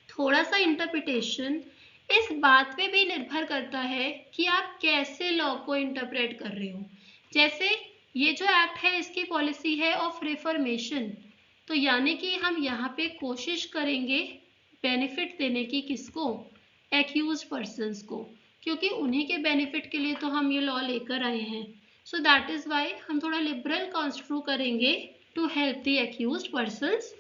थोड़ा सा इंटरप्रिटेशन इस बात पे भी निर्भर करता है कि आप कैसे लॉ को इंटरप्रेट कर रहे हो. जैसे ये जो एक्ट है इसकी पॉलिसी है ऑफ रिफॉर्मेशन, तो यानी कि हम यहाँ पे कोशिश करेंगे बेनिफिट देने की, किसको? एक्यूज पर्सन्स को, क्योंकि उन्हीं के बेनिफिट के लिए तो हम ये लॉ लेकर आए हैं. सो दैट इज वाई हम थोड़ा लिबरल कंस्ट्रू करेंगे to help the accused persons,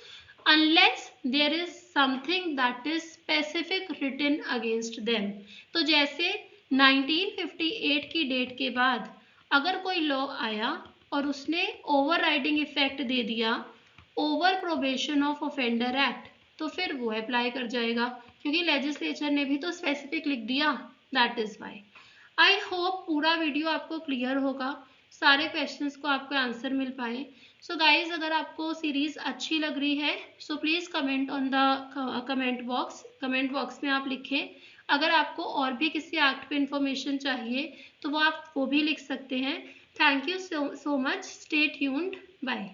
unless there is something that is specific written against them. तो जैसे 1958 की डेट के बाद अगर कोई लॉ आया और उसने ओवरराइडिंग इफेक्ट दे दिया over probation of offender act, तो फिर वो अप्लाई कर जाएगा, क्योंकि लेजिस्लेचर ने भी तो स्पेसिफिक लिख दिया. That is why. I hope पूरा वीडियो आपको क्लियर होगा, सारे क्वेश्चंस को आपको आंसर मिल पाए. सो गाइज, अगर आपको सीरीज अच्छी लग रही है so please comment on the comment box में आप लिखें. अगर आपको और भी किसी एक्ट पे इंफॉर्मेशन चाहिए तो वो आप वो भी लिख सकते हैं. Thank you so much. Stay tuned. Bye.